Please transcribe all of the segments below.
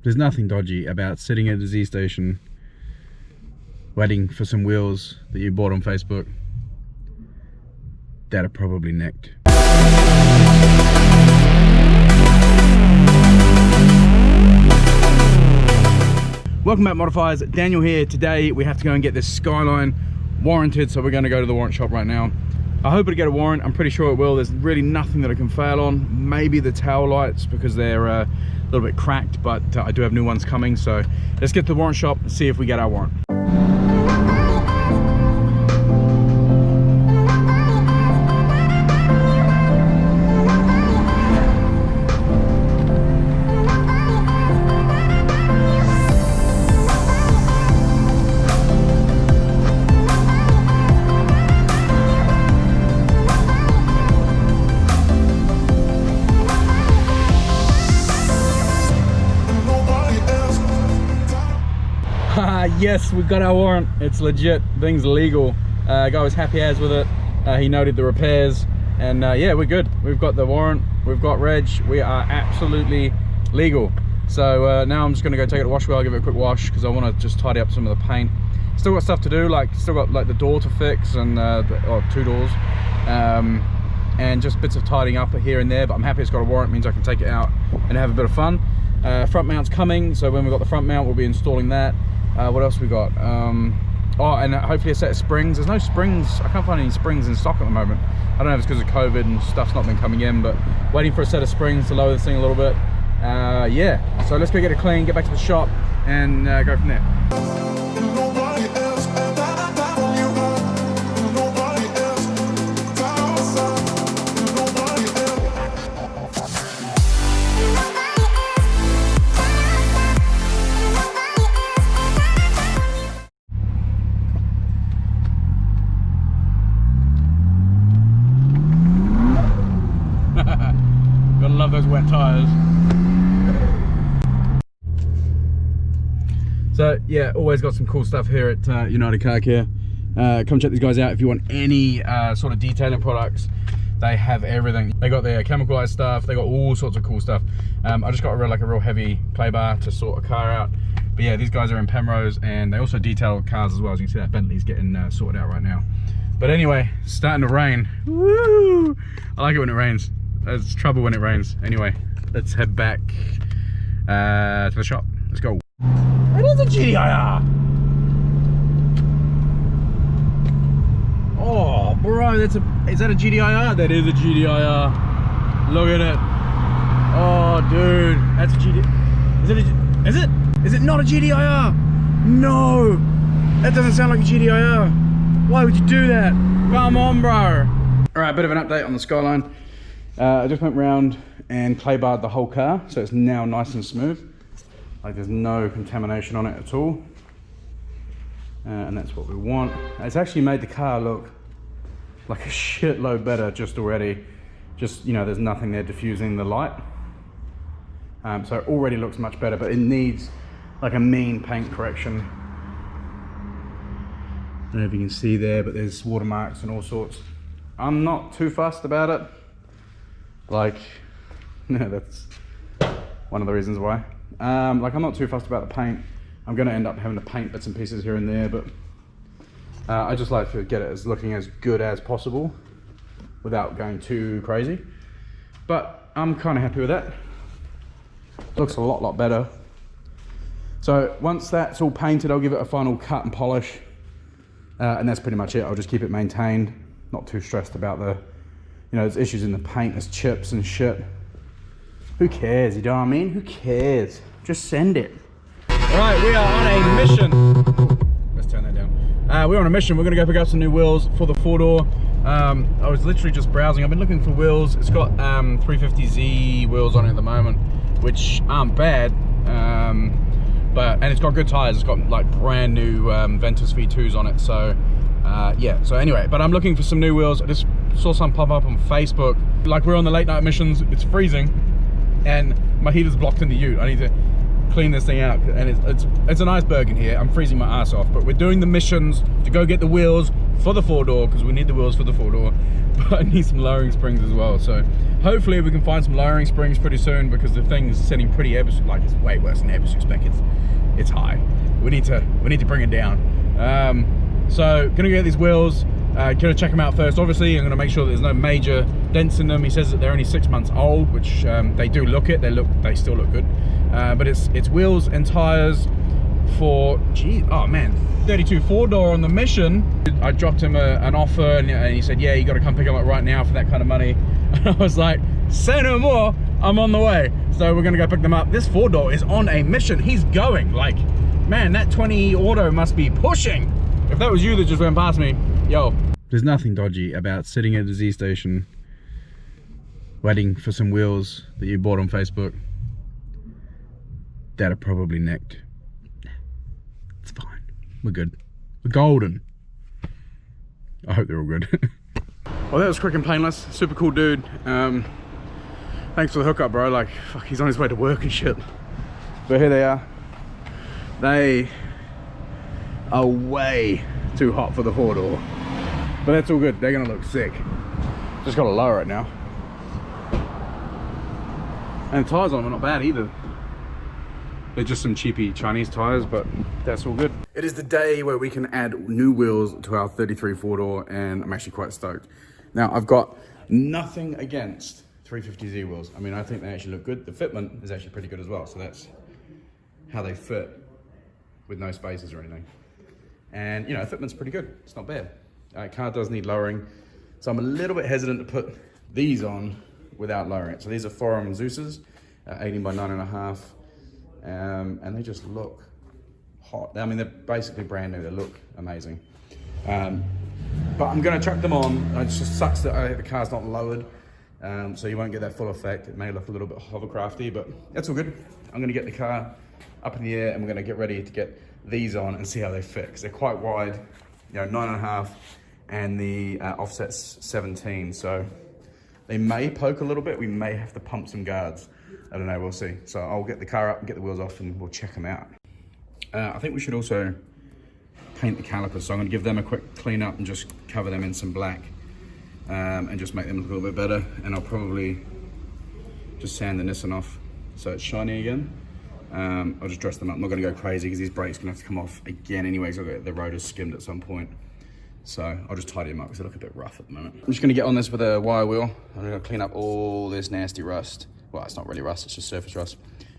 There's nothing dodgy about sitting at the Z station waiting for some wheels that you bought on Facebook that are probably nicked. Welcome back, modifiers. Daniel here. Today we have to go and get this Skyline warranted, so we're going to go to the warrant shop right now. I hope it'll get a warrant. I'm pretty sure it will. There's really nothing that it can fail on. Maybe the tail lights because they're a little bit cracked, but I do have new ones coming. So let's get to the warrant shop and see if we get our warrant. Yes, we got our warrant. It's legit. Thing's legal. Guy was happy as with it. He noted the repairs, and yeah, we're good. We've got the warrant. We've got reg. We are absolutely legal. So now I'm just gonna go take it to wash wheel. I'll give it a quick wash because I want to just tidy up some of the paint. Still got stuff to do. Like still got like the door to fix and two doors, and just bits of tidying up here and there. But I'm happy it's got a warrant. It means I can take it out and have a bit of fun. Front mount's coming, so when we've got the front mount, we'll be installing that. What else we got? Oh, and hopefully a set of springs. There's no springs. I can't find any springs in stock at the moment. I don't know if it's because of COVID and stuff's not been coming in, but waiting for a set of springs to lower this thing a little bit. Yeah, so let's go get it clean, get back to the shop, and go from there. Love those wet tires. So yeah, always got some cool stuff here at United Car Care. Come check these guys out if you want any sort of detailing products. They have everything. They got their chemicalized stuff. They got all sorts of cool stuff. I just got a real heavy clay bar to sort a car out. But yeah, these guys are in Penrose, and they also detail cars as well. As you can see, that Bentley's getting sorted out right now. But anyway, it's starting to rain. Woo! I like it when it rains. There's trouble when it rains. Anyway, let's head back to the shop. Let's go. It is a GTIR. Oh, bro, is that a GTIR? That is a GTIR. Look at it. Oh, dude, that's a GTIR. Is it not a GTIR? No, that doesn't sound like a GTIR. Why would you do that? Come on, bro. All right, a bit of an update on the Skyline. I just went round and clay barred the whole car, so it's now nice and smooth. Like there's no contamination on it at all. And that's what we want. It's actually made the car look like a shitload better just already. Just, you know, there's nothing there diffusing the light. So it already looks much better, but it needs like a mean paint correction. I don't know if you can see there, but there's watermarks and all sorts. I'm not too fussed about it. Like, no, that's one of the reasons why. Like, I'm not too fussed about the paint. I'm going to end up having to paint bits and pieces here and there, but I just like to get it as looking as good as possible without going too crazy. But I'm kind of happy with that. Looks a lot better. So once that's all painted, I'll give it a final cut and polish, and that's pretty much it. I'll just keep it maintained. Not too stressed about the, you know, there's issues in the paint, there's chips and shit. Who cares, you know what I mean? Who cares? Just send it. All right, we are on a mission. Let's turn that down. We're on a mission. We're gonna go pick up some new wheels for the 4-door. I was literally just browsing. I've been looking for wheels. It's got 350Z wheels on it at the moment, which aren't bad. And it's got good tires. It's got like brand new Ventus V2s on it. So yeah, so anyway, but I'm looking for some new wheels. I just saw some pop up on Facebook. Like we're on the late night missions, it's freezing and my heater's blocked in the ute. I need to clean this thing out, and it's an iceberg in here. I'm freezing my ass off, but we're doing the missions to go get the wheels for the 4-door, because we need the wheels for the 4-door, but I need some lowering springs as well. So hopefully we can find some lowering springs pretty soon, because the thing is sitting pretty like it's way worse than Airbus spec. It's high. We need to bring it down. So gonna get these wheels. Gonna check them out first. Obviously, I'm gonna make sure that there's no major dents in them. He says that they're only 6 months old, which they do look it. They still look good. But it's wheels and tires for, oh man, 32 4-door on the mission. I dropped him an offer, and he said, yeah, you got to come pick them up right now for that kind of money. And I was like, say no more. I'm on the way. So we're gonna go pick them up. This 4-door is on a mission. He's going. Like, man, that 20 auto must be pushing. If that was you that just went past me, yo. There's nothing dodgy about sitting at the Z station waiting for some wheels that you bought on Facebook that are probably nicked. It's fine. We're good. We're golden. I hope they're all good. Well, that was quick and painless. Super cool dude. Thanks for the hookup, bro. Like, fuck, he's on his way to work and shit. But here they are. They are way too hot for the 4-door. But that's all good. They're gonna look sick. Just gotta lower it now. And the tires on them are not bad either. They're just some cheapy Chinese tires, but that's all good. It is the day where we can add new wheels to our 33 4-door, and I'm actually quite stoked. Now, I've got nothing against 350Z wheels. I mean, I think they actually look good. The fitment is actually pretty good as well. So that's how they fit with no spaces or anything. And, you know, fitment's pretty good. It's not bad. Car does need lowering, so I'm a little bit hesitant to put these on without lowering it. So these are Forum Zeus's, 18 by 9.5, and they just look hot. I mean, they're basically brand new. They look amazing. But I'm going to chuck them on. It just sucks that the car's not lowered, so you won't get that full effect. It may look a little bit hovercrafty, but that's all good. I'm going to get the car up in the air, and we're going to get ready to get these on and see how they fit, because they're quite wide. You know, 9.5, and the offset's 17, so they may poke a little bit. We may have to pump some guards. I don't know, we'll see. So I'll get the car up and get the wheels off, and we'll check them out. I think we should also paint the calipers, so I'm going to give them a quick clean up and just cover them in some black, and just make them look a little bit better. And I'll probably just sand the Nissan off so it's shiny again. I'll just dress them up. I'm not going to go crazy because these brakes are going to have to come off again anyways. I'll get the rotors skimmed at some point. So I'll just tidy them up because they look a bit rough at the moment. I'm just going to get on this with a wire wheel. I'm going to clean up all this nasty rust. Well, it's not really rust, it's just surface rust.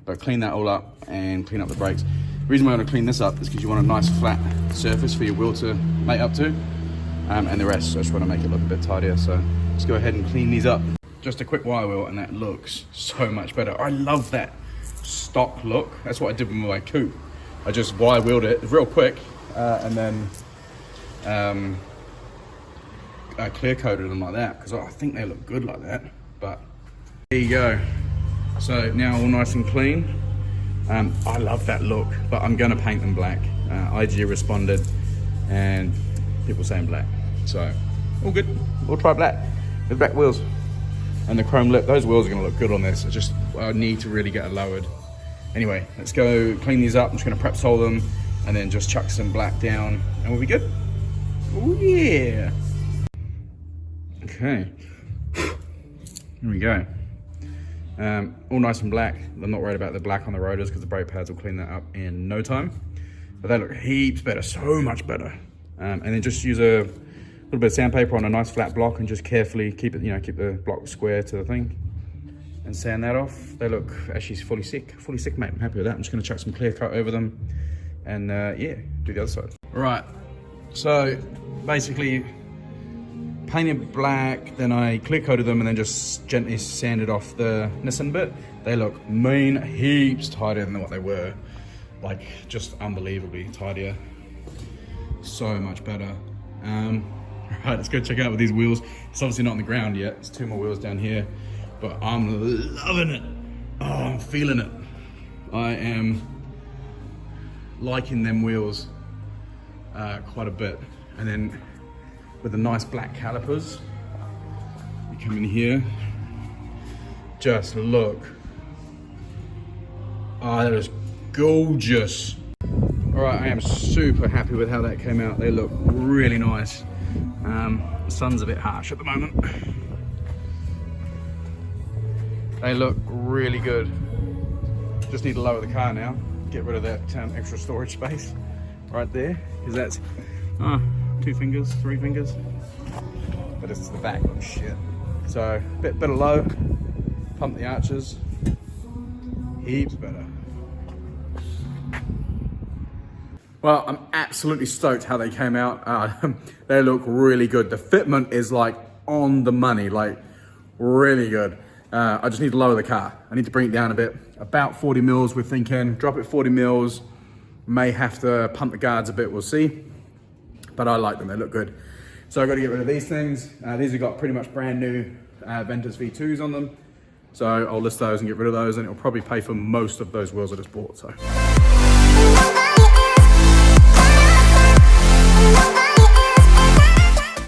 But clean that all up and clean up the brakes. The reason why I want to clean this up is because you want a nice flat surface for your wheel to mate up to. And the rest, so I just want to make it look a bit tidier. So let's go ahead and clean these up. Just a quick wire wheel, and that looks so much better. I love that stock look. That's what I did with my coupe. I just wire wheeled it real quick, and then I clear coated them like that, because I think they look good like that. But there you go. So now all nice and clean. I love that look, but I'm gonna paint them black. IG responded, and people saying black. So all good. We'll try black with black wheels. And the chrome lip, those wheels are gonna look good on this. I need to really get it lowered. Anyway, let's go clean these up. I'm just gonna prep sole them and then just chuck some black down and we'll be good. Oh yeah. Okay, here we go. All nice and black. I'm not worried about the black on the rotors because the brake pads will clean that up in no time. But they look heaps better, so much better. And then just use a little bit of sandpaper on a nice flat block and just carefully keep it, keep the block square to the thing and sand that off. They look actually fully sick, mate. I'm happy with that. I'm just gonna chuck some clear coat over them and yeah, do the other side. All right, so basically painted black, then I clear coated them and then just gently sanded off the Nissan bit. They look mean, heaps tidier than what they were. Like just unbelievably tidier. So much better. Right, let's go check out with these wheels. It's obviously not on the ground yet. There's 2 more wheels down here, but I'm loving it. Oh, I'm feeling it. I am liking them wheels quite a bit. And then with the nice black calipers, you come in here, just look. Oh, that is gorgeous. All right, I am super happy with how that came out. They look really nice. The sun's a bit harsh at the moment. They look really good. Just need to lower the car now. Get rid of that extra storage space right there, because that's 2 fingers, 3 fingers. But it's the back looks shit. So bit of low, pump the arches, heaps better. Well, I'm absolutely stoked how they came out. They look really good. The fitment is like on the money, like really good. I just need to lower the car. I need to bring it down a bit. About 40 mils, we're thinking. Drop it 40 mils. May have to pump the guards a bit, we'll see. But I like them, they look good. So I've got to get rid of these things. These have got pretty much brand new Ventus V2s on them. So I'll list those and get rid of those, and it'll probably pay for most of those wheels I just bought. So.